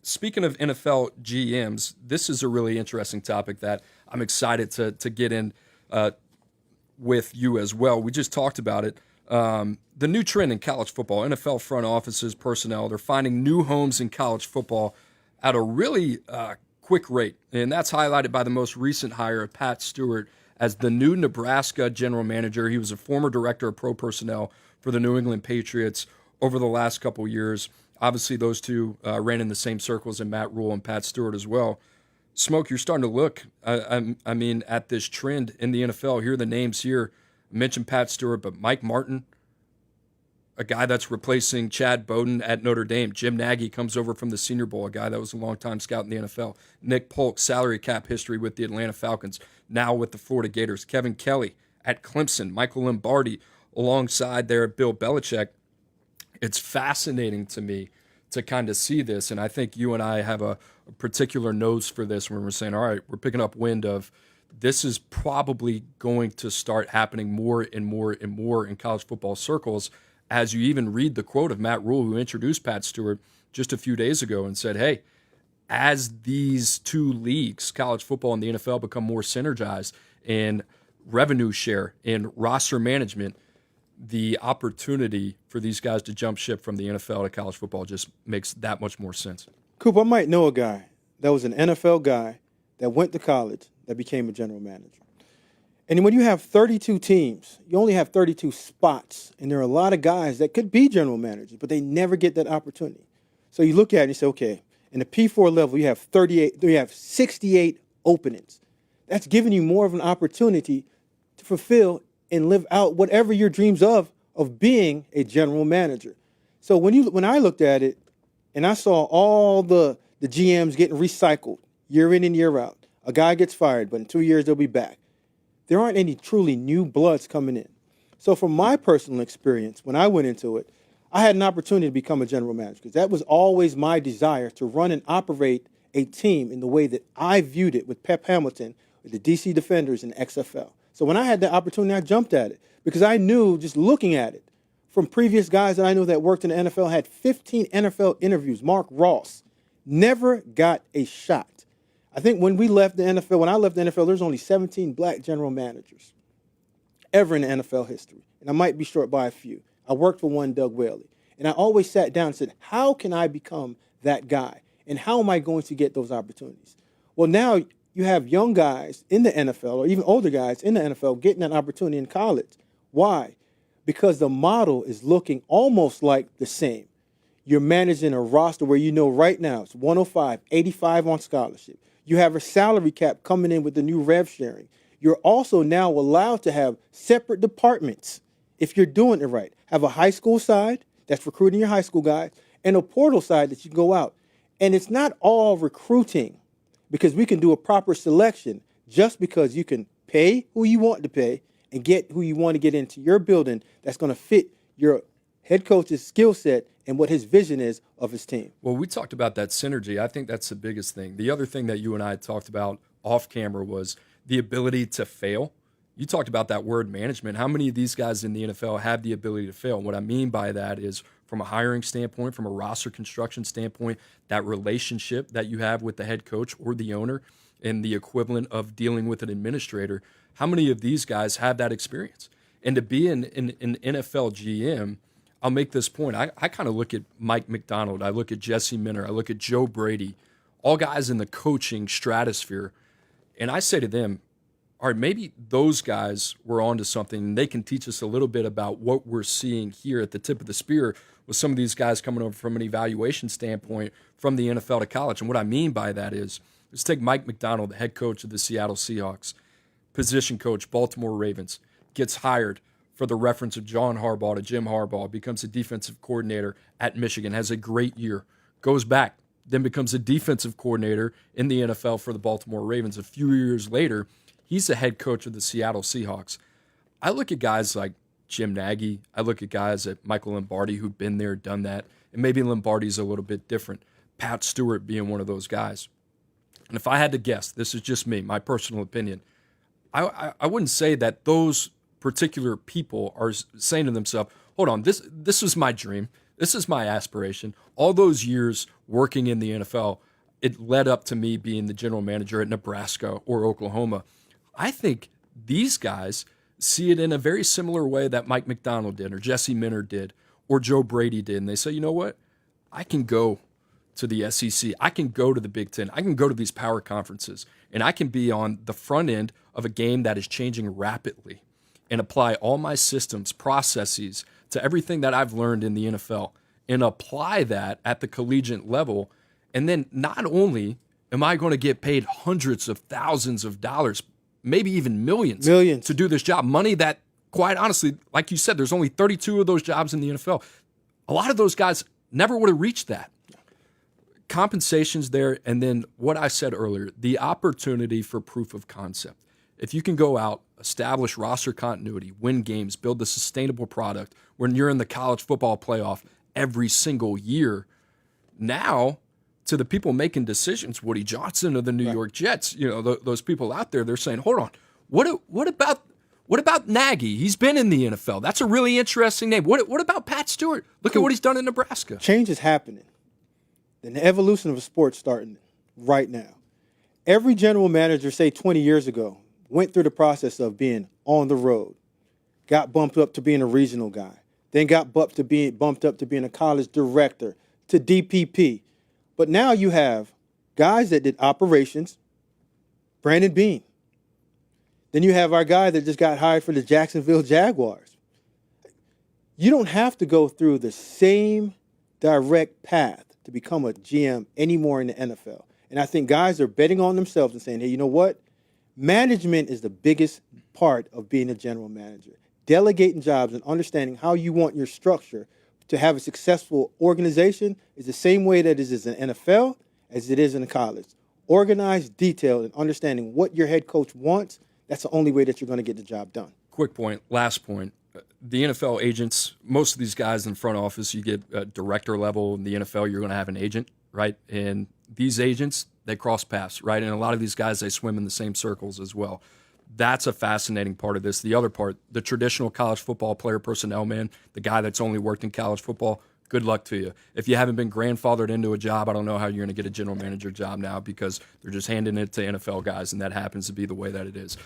Speaking of NFL GMs, this is a really interesting topic that I'm excited to get in with you as well. We just talked about it. The new trend in college football, NFL front offices, personnel, they're finding new homes in college football at a really quick rate. And that's highlighted by the most recent hire of Pat Stewart as the new Nebraska general manager. He was a former director of pro personnel for the New England Patriots over the last couple years. Obviously, those two ran in the same circles, and Matt Rule and Pat Stewart as well. Smoke, you're starting to look, I mean, at this trend in the NFL. Here are the names here. I mentioned Pat Stewart, but Mike Martin, a guy that's replacing Chad Bowden at Notre Dame. Jim Nagy comes over from the Senior Bowl, a guy that was a longtime scout in the NFL. Nick Polk, salary cap history with the Atlanta Falcons, now with the Florida Gators. Kevin Kelly at Clemson. Michael Lombardi alongside there Bill Belichick. It's fascinating to me to kind of see this, and I think you and I have a particular nose for this when we're saying, all right, we're picking up wind of this is probably going to start happening more and more and more in college football circles, as you even read the quote of Matt Rule, who introduced Pat Stewart just a few days ago and said, hey, as these two leagues, college football and the NFL, become more synergized in revenue share and roster management, the opportunity for these guys to jump ship from the NFL to college football just makes that much more sense. Coop, I might know a guy that was an NFL guy that went to college that became a general manager. And when you have 32 teams, you only have 32 spots, and there are a lot of guys that could be general managers, but they never get that opportunity. So you look at it and you say, okay, in the P4 level, you have 68 openings. That's giving you more of an opportunity to fulfill and live out whatever your dreams of being a general manager. So when I looked at it and I saw all the GMs getting recycled year in and year out, a guy gets fired, but in 2 years they'll be back. There aren't any truly new bloods coming in. So from my personal experience, when I went into it, I had an opportunity to become a general manager because that was always my desire, to run and operate a team in the way that I viewed it with Pep Hamilton, with the DC Defenders and XFL. So when I had the opportunity, I jumped at it because I knew, just looking at it, from previous guys that I knew that worked in the NFL, had 15 NFL interviews. Mark Ross never got a shot. I think when I left the NFL, there was only 17 black general managers ever in the NFL history. And I might be short by a few. I worked for one, Doug Whaley. And I always sat down and said, how can I become that guy? And how am I going to get those opportunities? Well, now you have young guys in the NFL, or even older guys in the NFL, getting that opportunity in college. Why? Because the model is looking almost like the same. You're managing a roster where you know right now it's 105, 85 on scholarship. You have a salary cap coming in with the new rev sharing. You're also now allowed to have separate departments if you're doing it right. Have a high school side that's recruiting your high school guys, and a portal side that you can go out. And it's not all recruiting, because we can do a proper selection just because you can pay who you want to pay and get who you want to get into your building that's going to fit your head coach's skill set and what his vision is of his team. Well, we talked about that synergy. I think that's the biggest thing. The other thing that you and I talked about off camera was the ability to fail. You talked about that word, management. How many of these guys in the NFL have the ability to fail? And what I mean by that is, from a hiring standpoint, from a roster construction standpoint, that relationship that you have with the head coach or the owner, and the equivalent of dealing with an administrator, how many of these guys have that experience? And to be an NFL GM, I'll make this point. I kind of look at Mike McDonald. I look at Jesse Minter. I look at Joe Brady, all guys in the coaching stratosphere. And I say to them, all right, maybe those guys were onto something, and they can teach us a little bit about what we're seeing here at the tip of the spear with some of these guys coming over from an evaluation standpoint from the NFL to college. And what I mean by that is, let's take Mike McDonald, the head coach of the Seattle Seahawks, position coach, Baltimore Ravens, gets hired for the reference of John Harbaugh to Jim Harbaugh, becomes a defensive coordinator at Michigan, has a great year, goes back, then becomes a defensive coordinator in the NFL for the Baltimore Ravens. A few years later, he's the head coach of the Seattle Seahawks. I look at guys like Jim Nagy. I look at guys like Michael Lombardi who've been there, done that, and maybe Lombardi's a little bit different. Pat Stewart being one of those guys. And if I had to guess, this is just me, my personal opinion, I wouldn't say that those particular people are saying to themselves, hold on, this is my dream. This is my aspiration. All those years working in the NFL, it led up to me being the general manager at Nebraska or Oklahoma. I think these guys see it in a very similar way that Mike McDonald did or Jesse Minter did or Joe Brady did. And they say, you know what? I can go to the SEC. I can go to the Big Ten. I can go to these power conferences, and I can be on the front end of a game that is changing rapidly and apply all my systems, processes to everything that I've learned in the NFL and apply that at the collegiate level. And then not only am I going to get paid hundreds of thousands of dollars, maybe even millions to do this job, money that, quite honestly, like you said, there's only 32 of those jobs in the NFL. A lot of those guys never would have reached that. Compensation's there, and then what I said earlier, the opportunity for proof of concept. If you can go out, establish roster continuity, win games, build a sustainable product when you're in the college football playoff every single year, now to the people making decisions, Woody Johnson of the New York Jets, those people out there, they're saying, hold on, what about Nagy? He's been in the NFL. That's a really interesting name. What about Pat Stewart? Look at what he's done in Nebraska. Change is happening. And the evolution of a sport starting right now. Every general manager, say 20 years ago, went through the process of being on the road, got bumped up to being a regional guy, then got bumped up to being a college director, to DPP. But now you have guys that did operations, Brandon Beane. Then you have our guy that just got hired for the Jacksonville Jaguars. You don't have to go through the same direct path to become a GM anymore in the NFL. And I think guys are betting on themselves and saying, hey, you know what? Management is the biggest part of being a general manager. Delegating jobs and understanding how you want your structure to have a successful organization is the same way that it is in the NFL as it is in the college. Organized, detailed, and understanding what your head coach wants, that's the only way that you're going to get the job done. Quick point, last point. The NFL agents, most of these guys in front office, you get director level in the NFL, you're going to have an agent, right? And these agents, they cross paths, right? And a lot of these guys, they swim in the same circles as well. That's a fascinating part of this. The other part, the traditional college football player personnel man, the guy that's only worked in college football, good luck to you. If you haven't been grandfathered into a job, I don't know how you're going to get a general manager job now because they're just handing it to NFL guys, and that happens to be the way that it is.